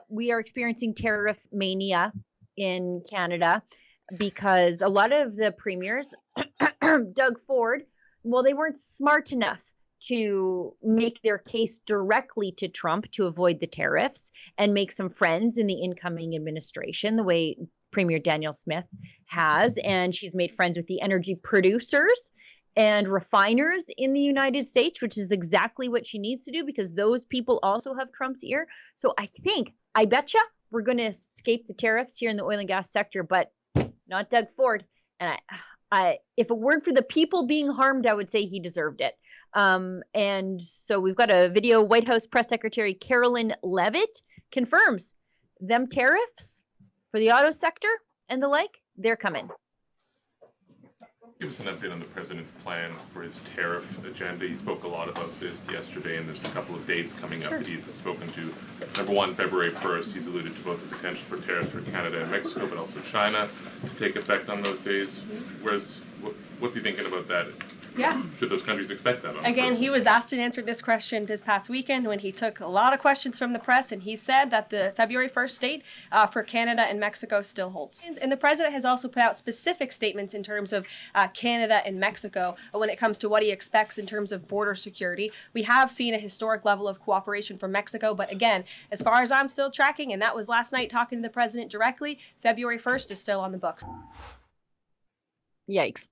we are experiencing tariff mania in Canada because a lot of the premiers, Doug Ford, well, they weren't smart enough to make their case directly to Trump to avoid the tariffs and make some friends in the incoming administration, the way Premier Danielle Smith has. And she's made friends with the energy producers and refiners in the United States, which is exactly what she needs to do because those people also have Trump's ear. So I betcha we're going to escape the tariffs here in the oil and gas sector, but not Doug Ford. And if it weren't for the people being harmed, I would say he deserved it. And so we've got a video. White House Press Secretary Karoline Leavitt confirms them tariffs for the auto sector and the like, they're coming. Give us an update on the president's plans for his tariff agenda. He spoke a lot about this yesterday, and there's a couple of dates coming up that he's spoken to. Number one, February 1st, he's alluded to both the potential for tariffs for Canada and Mexico, but also China to take effect on those days. What's he thinking about that? Yeah. Should those countries expect that? Again, he was asked and answered this question this past weekend when he took a lot of questions from the press, and he said that the February 1st date for Canada and Mexico still holds. And the president has also put out specific statements in terms of Canada and Mexico when it comes to what he expects in terms of border security. We have seen a historic level of cooperation from Mexico, but again, as far as I'm still tracking, and that was last night talking to the president directly, February 1st is still on the books. Yikes.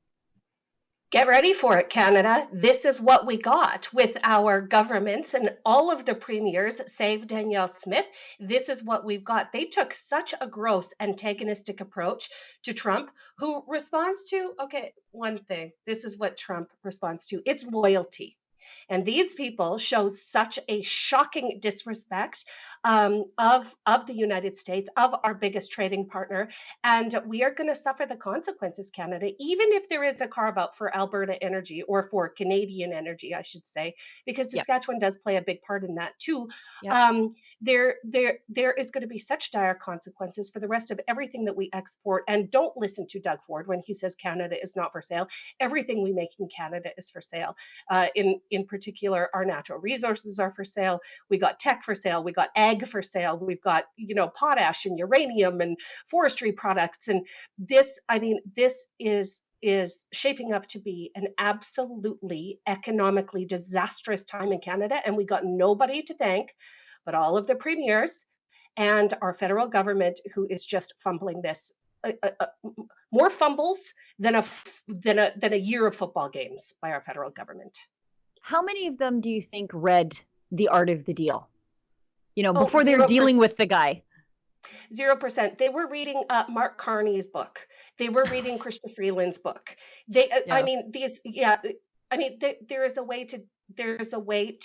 Get ready for it, Canada. This is what we got with our governments and all of the premiers, save Danielle Smith. This is what we've got. They took such a gross antagonistic approach to Trump, who responds to, okay, one thing. This is what Trump responds to. It's loyalty. And these people show such a shocking disrespect of the United States, of our biggest trading partner. And we are going to suffer the consequences, Canada, even if there is a carve out for Alberta energy or for Canadian energy, I should say, because Saskatchewan does play a big part in that too. There is going to be such dire consequences for the rest of everything that we export. And don't listen to Doug Ford when he says Canada is not for sale. Everything we make in Canada is for sale. In particular, our natural resources are for sale. We got tech for sale. We got ag for sale. We've got, potash and uranium and forestry products. And this is shaping up to be an absolutely economically disastrous time in Canada. And we got nobody to thank but all of the premiers and our federal government, who is just fumbling this. More fumbles than a year of football games by our federal government. How many of them do you think read The Art of the Deal? Before they're 0%. dealing with the guy. 0%. They were reading Mark Carney's book. They were reading Chrystia Freeland's book. There is a way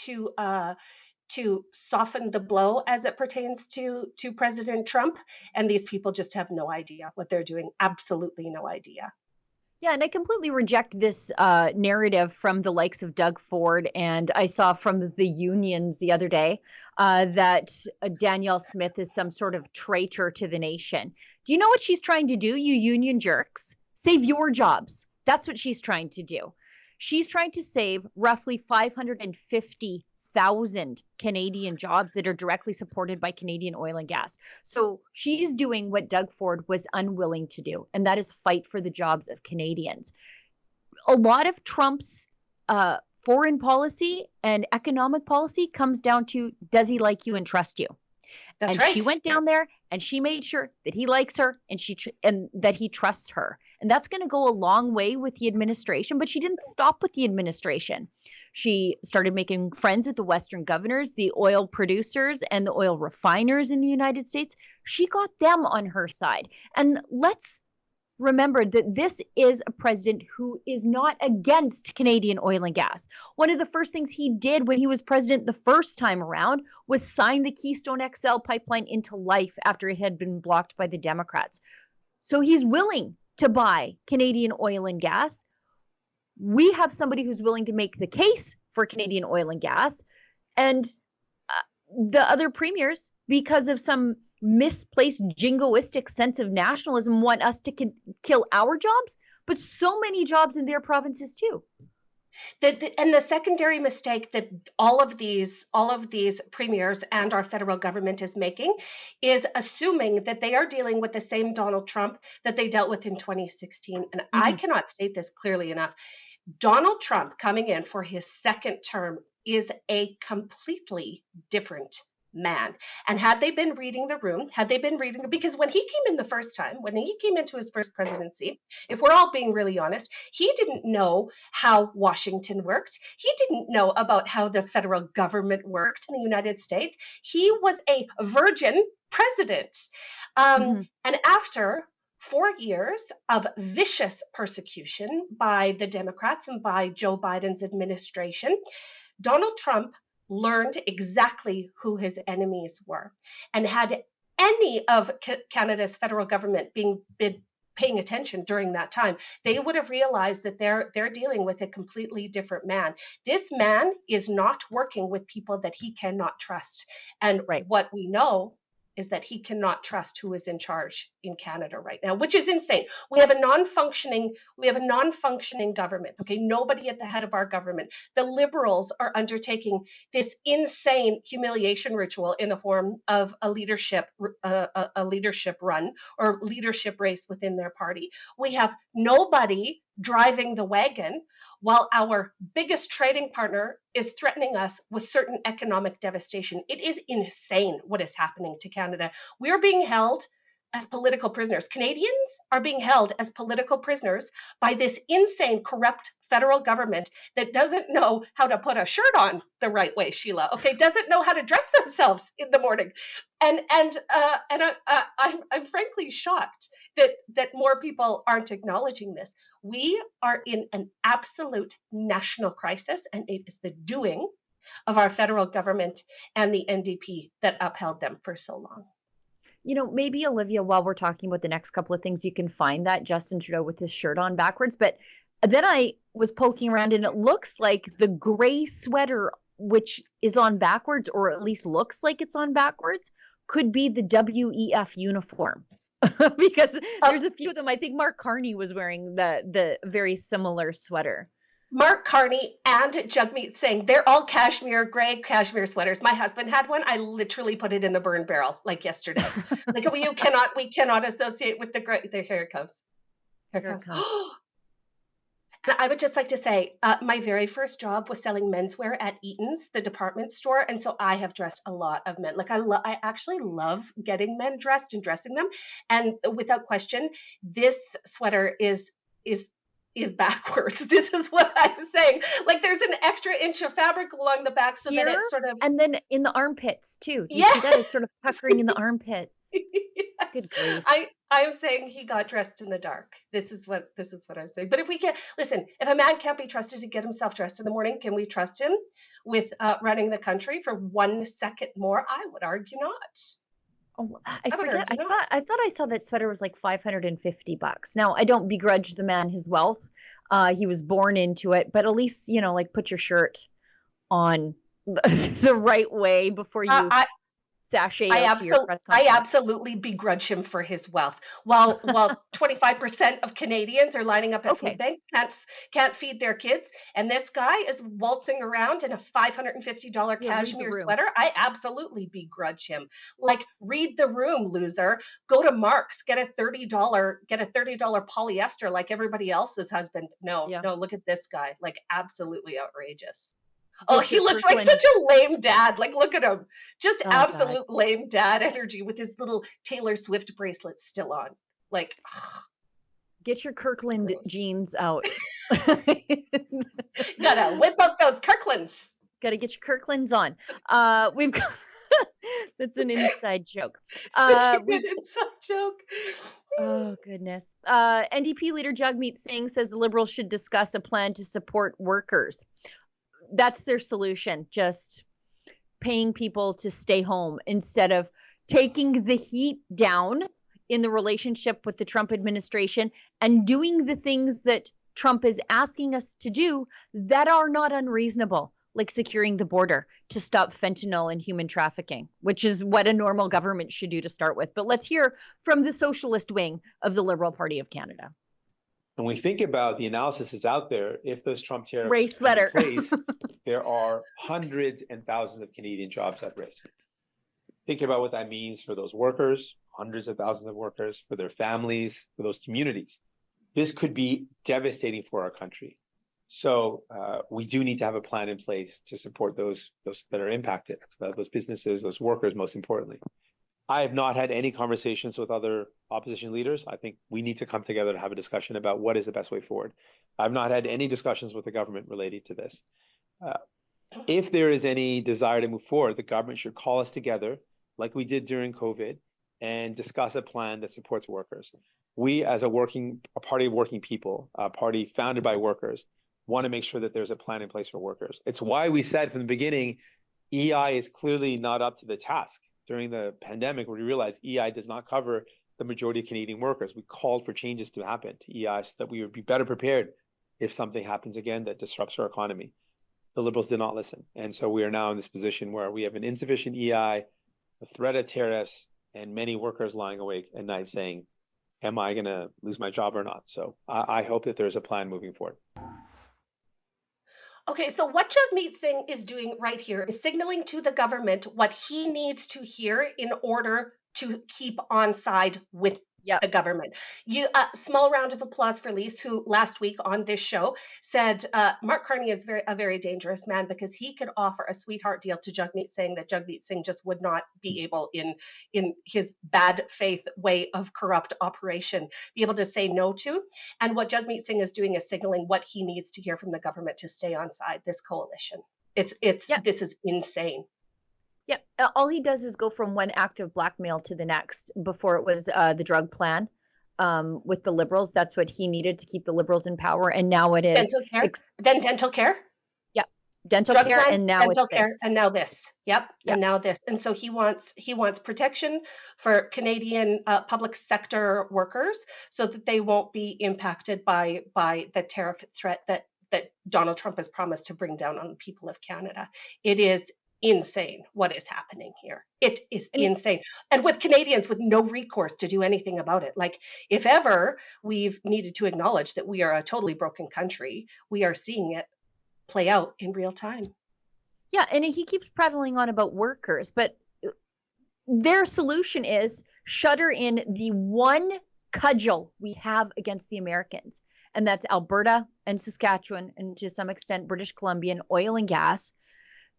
to soften the blow as it pertains to President Trump, and these people just have no idea what they're doing. Absolutely no idea. Yeah, and I completely reject this narrative from the likes of Doug Ford. And I saw from the unions the other day that Danielle Smith is some sort of traitor to the nation. Do you know what she's trying to do, you union jerks? Save your jobs. That's what she's trying to do. She's trying to save roughly 550,000 Canadian jobs that are directly supported by Canadian oil and gas. So she's doing what Doug Ford was unwilling to do, and that is fight for the jobs of Canadians. A lot of Trump's foreign policy and economic policy comes down to, does he like you and trust you? That's right. She went down there and she made sure that he likes her and that he trusts her. And that's going to go a long way with the administration, but she didn't stop with the administration. She started making friends with the Western governors, the oil producers, and the oil refiners in the United States. She got them on her side. And let's remember that this is a president who is not against Canadian oil and gas. One of the first things he did when he was president the first time around was sign the Keystone XL pipeline into life after it had been blocked by the Democrats. So he's willing to buy Canadian oil and gas. We have somebody who's willing to make the case for Canadian oil and gas. And the other premiers, because of some misplaced jingoistic sense of nationalism, want us to kill our jobs, but so many jobs in their provinces too. And the secondary mistake that all of these premiers and our federal government is making is assuming that they are dealing with the same Donald Trump that they dealt with in 2016. And I Mhm. cannot state this clearly enough. Donald Trump coming in for his second term is a completely different man. And had they been reading the room, because when he came in the first time, when he came into his first presidency, if we're all being really honest, he didn't know how Washington worked. He didn't know about how the federal government worked in the United States. He was a virgin president. Mhm. And after 4 years of vicious persecution by the Democrats and by Joe Biden's administration, Donald Trump learned exactly who his enemies were. And had any of Canada's federal government been paying attention during that time, they would have realized that they're dealing with a completely different man. This man is not working with people that he cannot trust. And Right. what we know is that he cannot trust who is in charge in Canada right now, which is insane. We have a non-functioning government. Okay, nobody at the head of our government. The Liberals are undertaking this insane humiliation ritual in the form of a leadership run or leadership race within their party. We have nobody driving the wagon while our biggest trading partner is threatening us with certain economic devastation. It is insane what is happening to Canada. We're being held as political prisoners. Canadians are being held as political prisoners by this insane, corrupt federal government that doesn't know how to put a shirt on the right way, Sheila. Okay, doesn't know how to dress themselves in the morning, I'm frankly shocked that more people aren't acknowledging this. We are in an absolute national crisis, and it is the doing of our federal government and the NDP that upheld them for so long. Maybe Olivia, while we're talking about the next couple of things, you can find that Justin Trudeau with his shirt on backwards. But then I was poking around and it looks like the gray sweater, which is on backwards, or at least looks like it's on backwards, could be the WEF uniform. Because there's a few of them. I think Mark Carney was wearing the very similar sweater. Mark Carney and Jagmeet Singh, they're all gray cashmere sweaters. My husband had one. I literally put it in the burn barrel like yesterday. Like we cannot associate with the gray. There, here it comes. Here it comes. And I would just like to say, my very first job was selling menswear at Eaton's, the department store, and so I have dressed a lot of men. Like I actually love getting men dressed and dressing them, and without question, this sweater is backwards. This is what I'm saying. Like there's an extra inch of fabric along the back so that it's sort of, and then in the armpits too. Do you see that? It's sort of puckering in the armpits. Yes. Good grief. I am saying he got dressed in the dark. This is what I'm saying. But if a man can't be trusted to get himself dressed in the morning, can we trust him with running the country for 1 second more? I would argue not. Oh, I forget. I thought I saw that sweater was like $550. Now, I don't begrudge the man his wealth. He was born into it, but at least, like put your shirt on the right way before you sashay out to your press conference. I absolutely begrudge him for his wealth. While 25% of Canadians are lining up at food banks, can't feed their kids, and this guy is waltzing around in a $550 cashmere sweater, I absolutely begrudge him. Like, read the room, loser. Go to Mark's, get a $30 polyester like everybody else's husband. No, look at this guy. Like, absolutely outrageous. Oh, he looks like such a lame dad. Like, look at him. Just absolute lame dad energy with his little Taylor Swift bracelets still on. Like, get your Kirkland jeans out. Gotta whip up those Kirklands. Gotta get your Kirklands on. We've got that's an inside joke. Such a good inside joke. Oh, goodness. NDP leader Jagmeet Singh says the Liberals should discuss a plan to support workers. That's their solution, just paying people to stay home instead of taking the heat down in the relationship with the Trump administration and doing the things that Trump is asking us to do that are not unreasonable, like securing the border to stop fentanyl and human trafficking, which is what a normal government should do to start with. But let's hear from the socialist wing of the Liberal Party of Canada. And we think about the analysis that's out there, if those Trump tariffs Ray are in sweater. place, there are hundreds and thousands of Canadian jobs at risk. Think about what that means for those workers, hundreds of thousands of workers, for their families, for those communities. This could be devastating for our country. So we do need to have a plan in place to support those that are impacted, those businesses, those workers, most importantly. I have not had any conversations with other opposition leaders. I think we need to come together to have a discussion about what is the best way forward. I've not had any discussions with the government related to this. If there is any desire to move forward, the government should call us together, like we did during COVID, and discuss a plan that supports workers. We, as a party of working people, a party founded by workers, want to make sure that there's a plan in place for workers. It's why we said from the beginning, EI is clearly not up to the task. During the pandemic, we realized EI does not cover the majority of Canadian workers. We called for changes to happen to EI so that we would be better prepared if something happens again that disrupts our economy. The Liberals did not listen. And so we are now in this position where we have an insufficient EI, a threat of tariffs, and many workers lying awake at night saying, am I going to lose my job or not? So I hope that there's a plan moving forward. Okay, so what Jagmeet Singh is doing right here is signaling to the government what he needs to hear in order to keep on side with the government. Small round of applause for Lise, who last week on this show said Mark Carney is a very dangerous man because he could offer a sweetheart deal to Jagmeet Singh that Jagmeet Singh just would not be able, in his bad faith way of corrupt operation, be able to say no to. And what Jagmeet Singh is doing is signaling what he needs to hear from the government to stay on side this coalition. This is insane. Yeah, all he does is go from one act of blackmail to the next. Before it was the drug plan with the Liberals. That's what he needed to keep the Liberals in power. And now it is dental care. Then dental care. Yeah, dental drug care, plan, and now dental it's care, this. and now this. Yep, and now this. And so he wants protection for Canadian public sector workers so that they won't be impacted by the tariff threat that Donald Trump has promised to bring down on the people of Canada. It is insane what is happening here. It is insane. And with Canadians with no recourse to do anything about it. Like, if ever we've needed to acknowledge that we are a totally broken country, we are seeing it play out in real time. Yeah, and he keeps prattling on about workers, but their solution is shutter in the one cudgel we have against the Americans, and that's Alberta and Saskatchewan, and to some extent British Columbia, and oil and gas.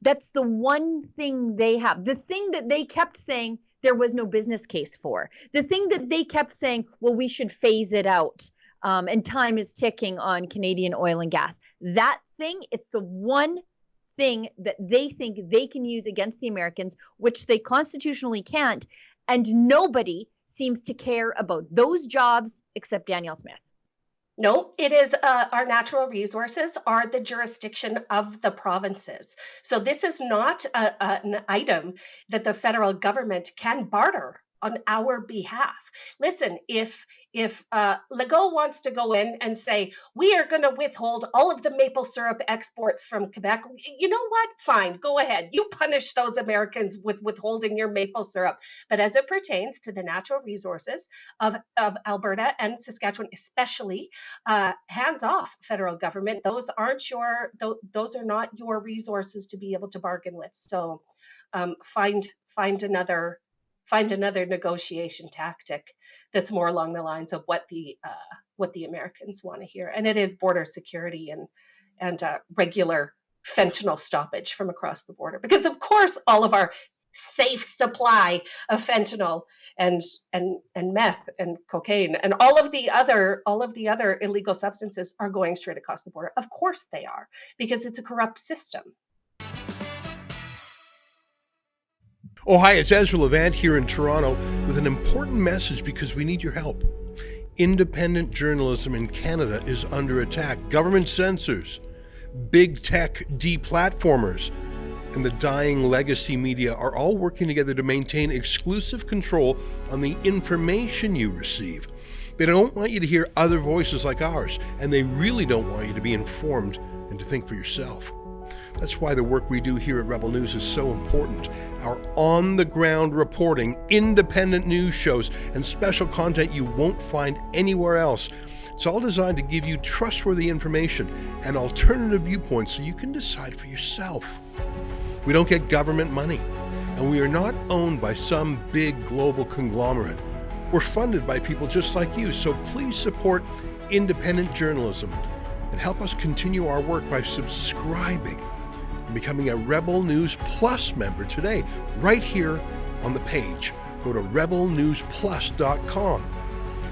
That's the one thing they have. The thing that they kept saying there was no business case for. The thing that they kept saying, well, we should phase it out. And time is ticking on Canadian oil and gas. That thing, it's the one thing that they think they can use against the Americans, which they constitutionally can't. And nobody seems to care about those jobs except Danielle Smith. No, it is our natural resources are the jurisdiction of the provinces. So this is not an item that the federal government can barter on our behalf. Listen, if Legault wants to go in and say, we are going to withhold all of the maple syrup exports from Quebec, you know what? Fine, go ahead. You punish those Americans with withholding your maple syrup. But as it pertains to the natural resources of Alberta and Saskatchewan, especially, hands off, federal government. Those are not your resources to be able to bargain with. So find another negotiation tactic that's more along the lines of what the Americans want to hear. And it is border security and regular fentanyl stoppage from across the border, because of course all of our safe supply of fentanyl and meth and cocaine and all of the other illegal substances are going straight across the border. Of course they are, because it's a corrupt system. Oh, hi, it's Ezra Levant here in Toronto with an important message because we need your help. Independent journalism in Canada is under attack. Government censors, big tech deplatformers, and the dying legacy media are all working together to maintain exclusive control on the information you receive. They don't want you to hear other voices like ours, and they really don't want you to be informed and to think for yourself. That's why the work we do here at Rebel News is so important. Our on-the-ground reporting, independent news shows, and special content you won't find anywhere else. It's all designed to give you trustworthy information and alternative viewpoints so you can decide for yourself. We don't get government money, and we are not owned by some big global conglomerate. We're funded by people just like you, so please support independent journalism and help us continue our work by subscribing and becoming a Rebel News Plus member today, right here on the page. Go to rebelnewsplus.com.